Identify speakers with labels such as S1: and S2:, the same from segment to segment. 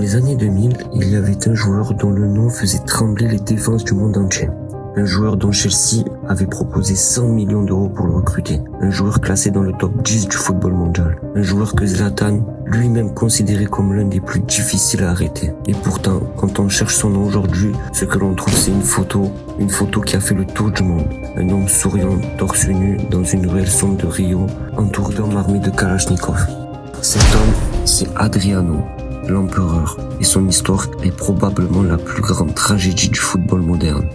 S1: les années 2000, il y avait un joueur dont le nom faisait trembler les défenses du monde entier. Un joueur dont Chelsea avait proposé 100 millions d'euros pour le recruter. Un joueur classé dans le top 10 du football mondial. Un joueur que Zlatan lui-même considérait comme l'un des plus difficiles à arrêter. Et pourtant, quand on cherche son nom aujourd'hui, ce que l'on trouve c'est une photo qui a fait le tour du monde. Un homme souriant, torse nu, dans une ruelle sombre de Rio, entouré d'hommes armés de Kalachnikov. Cet homme, c'est Adriano, l'empereur, et son histoire est probablement la plus grande tragédie du football moderne.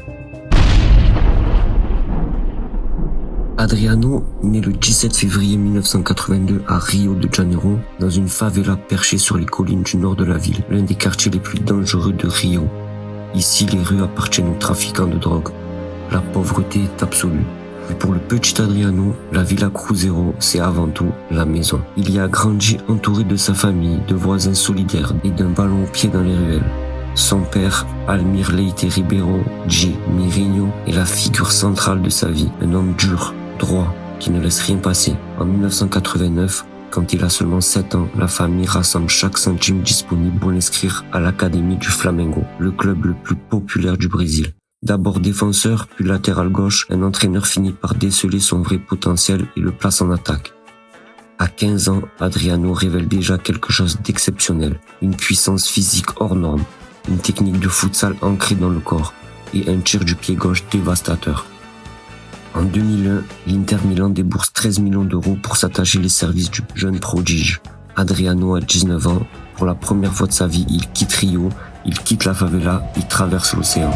S1: Adriano naît le 17 février 1982 à Rio de Janeiro, dans une favela perchée sur les collines du nord de la ville, l'un des quartiers les plus dangereux de Rio. Ici, les rues appartiennent aux trafiquants de drogue. La pauvreté est absolue. Et pour le petit Adriano, la Villa Cruzeiro, c'est avant tout la maison. Il y a grandi entouré de sa famille, de voisins solidaires et d'un ballon au pied dans les ruelles. Son père, Almir Leite Ribeiro G. Mirinho, est la figure centrale de sa vie, un homme dur, droit, qui ne laisse rien passer. En 1989, quand il a seulement 7 ans, la famille rassemble chaque centime disponible pour l'inscrire à l'Académie du Flamengo, le club le plus populaire du Brésil. D'abord défenseur, puis latéral gauche, un entraîneur finit par déceler son vrai potentiel et le place en attaque. À 15 ans, Adriano révèle déjà quelque chose d'exceptionnel, une puissance physique hors norme, une technique de futsal ancrée dans le corps et un tir du pied gauche dévastateur. En 2001, l'Inter Milan débourse 13 millions d'euros pour s'attacher les services du jeune prodige. Adriano a 19 ans. Pour la première fois de sa vie, il quitte Rio, il quitte la favela, il traverse l'océan.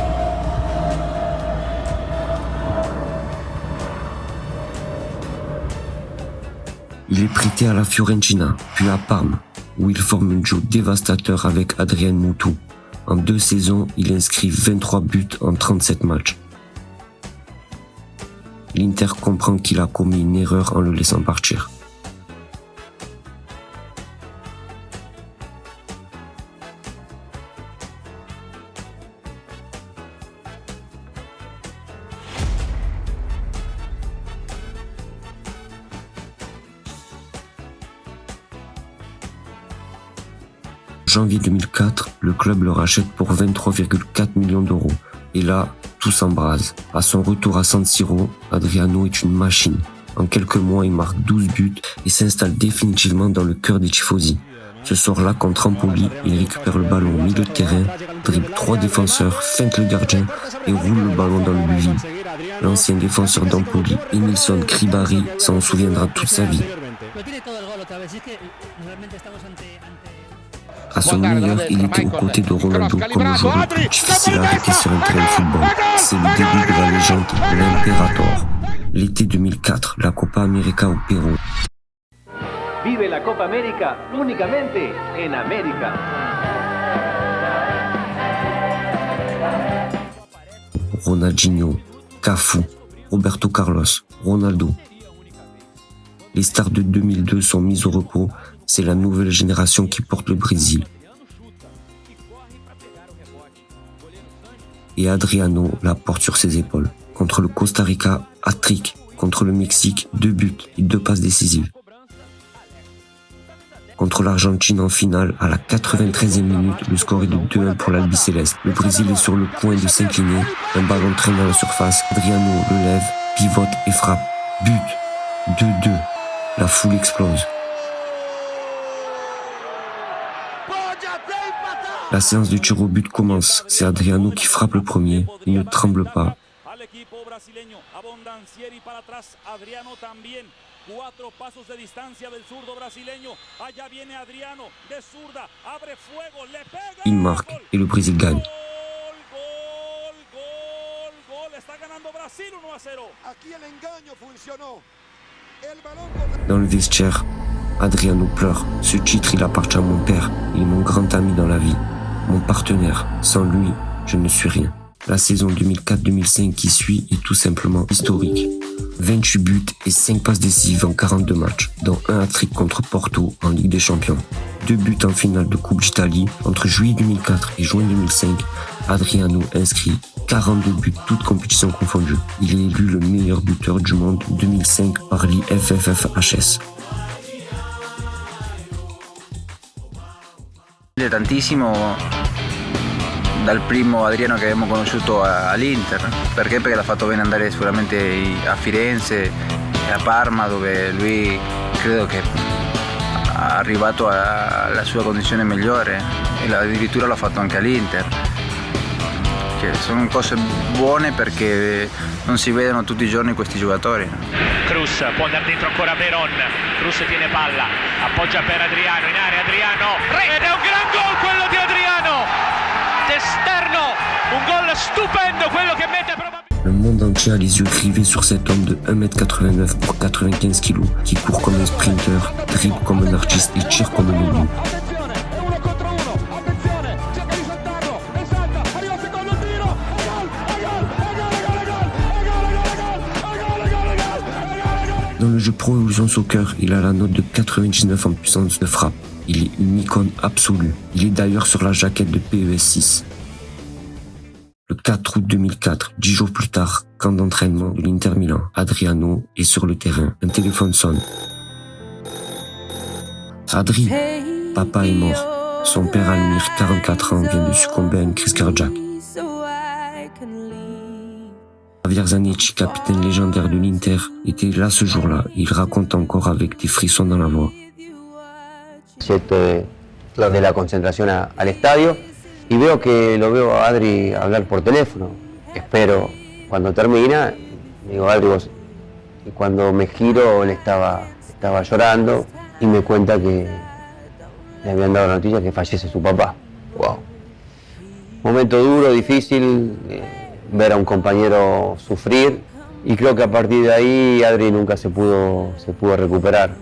S1: Il est prêté à la Fiorentina, puis à Parme, où il forme un duo dévastateur avec Adrien Mutu. En 2 saisons, il inscrit 23 buts en 37 matchs. L'Inter comprend qu'il a commis une erreur en le laissant partir. Janvier 2004, le club le rachète pour 23,4 millions d'euros. Et là, tout s'embrase. À son retour à San Siro, Adriano est une machine. En quelques mois, il marque 12 buts et s'installe définitivement dans le cœur des tifosi. Ce soir-là, contre Empoli, il récupère le ballon au milieu de terrain, dribble 3 défenseurs, feinte le gardien et roule le ballon dans le but vide. L'ancien défenseur d'Empoli, Emilson Kribari, s'en souviendra toute sa vie. À son meilleur, il était aux côtés de Ronaldo comme le joueur le plus difficile à arrêter sur un terrain de football. C'est le début de la légende, l'Imperator. L'été 2004, la Copa América au Pérou.
S2: Vive la Copa América únicamente en América.
S1: Ronaldinho, Cafu, Roberto Carlos, Ronaldo. Les stars de 2002 sont mises au repos. C'est la nouvelle génération qui porte le Brésil. Et Adriano la porte sur ses épaules. Contre le Costa Rica, hat-trick. Contre le Mexique, 2 buts et 2 passes décisives. Contre l'Argentine en finale, à la 93e minute, le score est de 2-1 pour l'Albiceleste. Le Brésil est sur le point de s'incliner. Un ballon traîne dans la surface. Adriano le lève, pivote et frappe. But. 2-2. La foule explose. La séance de tir au but commence. C'est Adriano qui frappe le premier. Il ne tremble pas. Il marque et le Brésil gagne. Dans le vestiaire, Adriano pleure. Ce titre, il appartient à mon père. Il est mon grand ami dans la vie. Mon partenaire. Sans lui, je ne suis rien. La saison 2004-2005 qui suit est tout simplement historique. 28 buts et 5 passes décisives en 42 matchs, dont un hat-trick contre Porto en Ligue des Champions. 2 buts en finale de Coupe d'Italie. Entre juillet 2004 et juin 2005, Adriano inscrit 42 buts, toutes compétitions confondues. Il est élu le meilleur buteur du monde 2005 par l'IFFHS.
S3: dipende tantissimo dal primo Adriano che abbiamo conosciuto all'Inter. Perché? Perché l'ha fatto bene andare sicuramente a Firenze e a Parma, dove lui credo che è arrivato alla sua condizione migliore, e addirittura l'ha fatto anche all'Inter. Che sono cose buone perché non si vedono tutti i giorni questi giocatori.
S4: Cruz può andare dentro ancora Veron, Cruz tiene palla, appoggia per Adriano, in area Adriano, ed è un gran gol quello di Adriano, d'esterno, un gol stupendo quello che mette probabilmente.
S1: Le monde entier a les yeux rivés sur cet homme de 1m89 pour 95 kg qui court comme un sprinter, dribble comme un artiste et tire comme un obus. Dans le jeu Pro Evolution Soccer, il a la note de 99 en puissance de frappe. Il est une icône absolue. Il est d'ailleurs sur la jaquette de PES 6. Le 4 août 2004, 10 jours plus tard, camp d'entraînement de l'Inter Milan, Adriano est sur le terrain. Un téléphone sonne. Adri, papa est mort. Son père Almir, 44 ans, vient de succomber à une crise cardiaque. Javier Zanetti, capitaine légendaire de l'Inter, était là ce jour-là. Il raconte encore avec des frissons dans la voix.
S5: J'étais lors de la concentration al estadio y lo veo a Adri hablar por teléfono. Espero cuando termina, digo Adri vos, y cuando me giro él estaba llorando y me cuenta que le habían dado la noticia que fallece su papá. Wow. Momento duro, difícil. Ver a un compañero sufrir, y creo que a partir de ahí Adri nunca se pudo recuperar.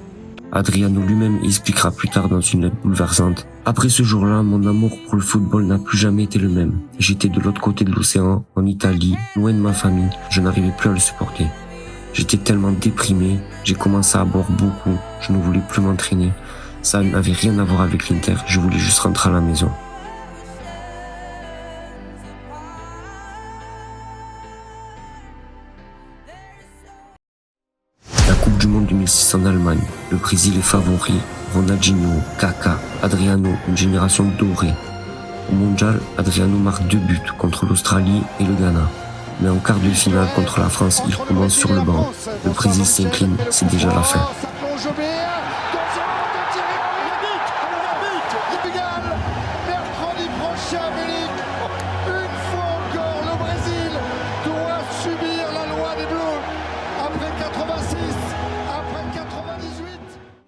S1: Adriano lui-même expliquera plus tard dans une lettre bouleversante. Après ce jour-là, mon amour pour le football n'a plus jamais été le même. J'étais de l'autre côté de l'océan, en Italie, loin de ma famille. Je n'arrivais plus à le supporter. J'étais tellement déprimé, j'ai commencé à boire beaucoup, je ne voulais plus m'entraîner. Ça n'avait rien à voir avec l'Inter, je voulais juste rentrer à la maison. Coupe du Monde 2006 en Allemagne. Le Brésil est favori. Ronaldinho, Kaká, Adriano, une génération dorée. Au mondial, Adriano marque 2 buts contre l'Australie et le Ghana. Mais en quart de finale contre la France, il commence sur le banc. Le Brésil s'incline, c'est déjà la fin.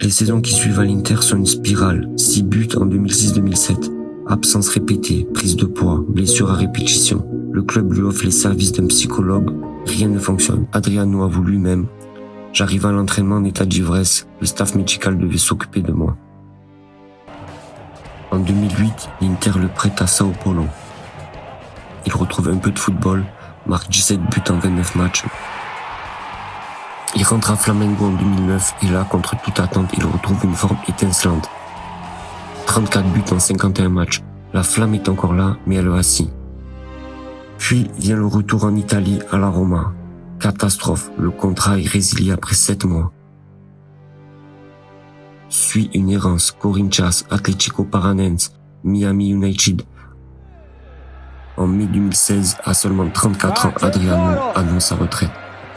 S1: Les saisons qui suivent à l'Inter sont une spirale. 6 buts en 2006-2007. Absence répétée, prise de poids, blessure à répétition. Le club lui offre les services d'un psychologue. Rien ne fonctionne. Adriano avoue lui-même. J'arrive à l'entraînement en état d'ivresse. Le staff médical devait s'occuper de moi. En 2008, l'Inter le prête à Sao Paulo. Il retrouve un peu de football, marque 17 buts en 29 matchs. Il rentre à Flamengo en 2009 et là, contre toute attente, il retrouve une forme étincelante. 34 buts en 51 matchs. La flamme est encore là, mais elle vacille. Puis vient le retour en Italie à la Roma. Catastrophe, le contrat est résilié après 7 mois. Suit une errance, Corinthians, Atlético Paranense, Miami United. En mai 2016, à seulement 34 ans, Adriano annonce sa retraite.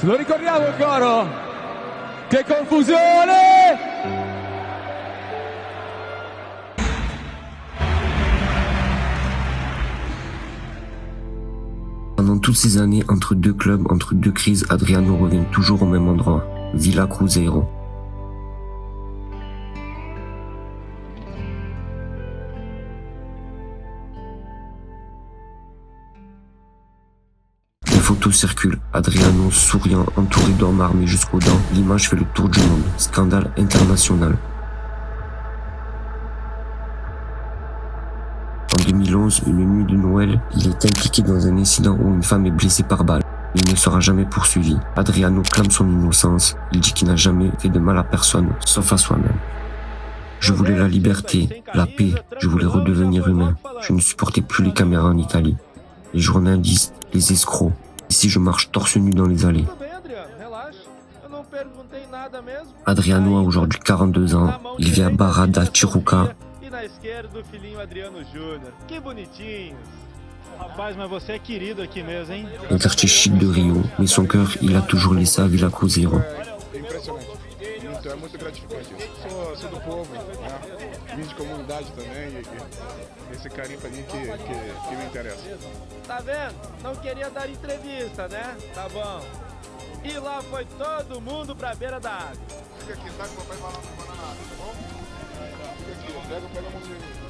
S6: Lo ricordiamo il coro? Che confusione!
S1: Pendant toutes ces années, entre deux clubs, entre deux crises, Adriano revient toujours au même endroit, Villa Cruzeiro. Les photos circulent, Adriano souriant, entouré d'hommes armés jusqu'aux dents. L'image fait le tour du monde, scandale international. En 2011, une nuit de Noël, il est impliqué dans un incident où une femme est blessée par balle. Il ne sera jamais poursuivi. Adriano clame son innocence. Il dit qu'il n'a jamais fait de mal à personne, sauf à soi-même. Je voulais la liberté, la paix. Je voulais redevenir humain. Je ne supportais plus les caméras en Italie. Les journalistes, les escrocs. Ici, je marche torse nu dans les allées. Adriano a aujourd'hui 42 ans. Il vit à Barra da Tijuca.
S7: à esquerda do filhinho Adriano Júnior. Que bonitinhos. Rapaz, mas você é querido aqui mesmo, hein?
S1: Un quartier chic de Rio, mais son cœur, il a toujours laissé à Villa Cruzeiro.
S8: É impressionante. Então é muito gratificante isso. Sou do povo, né? Vim de comunidade também e esse carinho pra mim que me interessa.
S7: Tá vendo? Não queria dar entrevista, né? Tá bom. E lá foi todo mundo pra beira da água.
S8: Fica aqui, tá? Que o papai vai lá tomar na água, tá bom? Fica aqui, pega a mãozinha.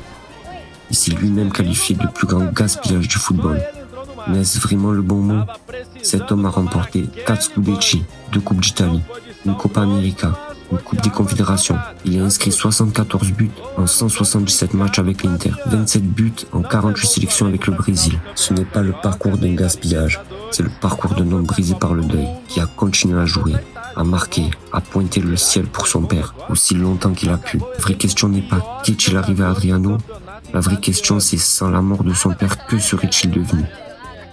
S1: Ici lui-même qualifié de plus grand gaspillage du football. Mais est-ce vraiment le bon mot? Cet homme a remporté 4 Scudetti, 2 Coupes d'Italie, une Copa América, une Coupe des Confédérations. Il a inscrit 74 buts en 177 matchs avec l'Inter, 27 buts en 48 sélections avec le Brésil. Ce n'est pas le parcours d'un gaspillage, c'est le parcours d'un homme brisé par le deuil, qui a continué à jouer, à marquer, à pointer le ciel pour son père, aussi longtemps qu'il a pu. La vraie question n'est pas qu'est-il arrivé à Adriano, la vraie question c'est sans la mort de son père, que serait-il devenu?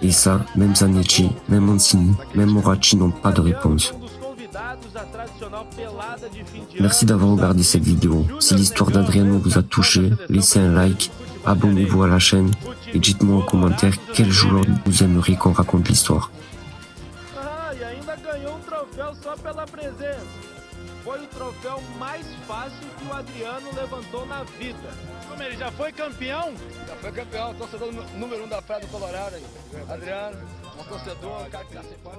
S1: Et ça, même Zanetti, même Mancini, même Moratti n'ont pas de réponse. Merci d'avoir regardé cette vidéo. Si l'histoire d'Adriano vous a touché, laissez un like, abonnez-vous à la chaîne et dites-moi en commentaire quel joueur vous aimeriez qu'on raconte l'histoire.
S7: Foi o troféu mais fácil que o Adriano levantou na vida. Como ele já foi campeão?
S9: Já foi campeão, torcedor número 1 da Praia do Colorado aí. Adriano, um torcedor, um cara que nasceu fora.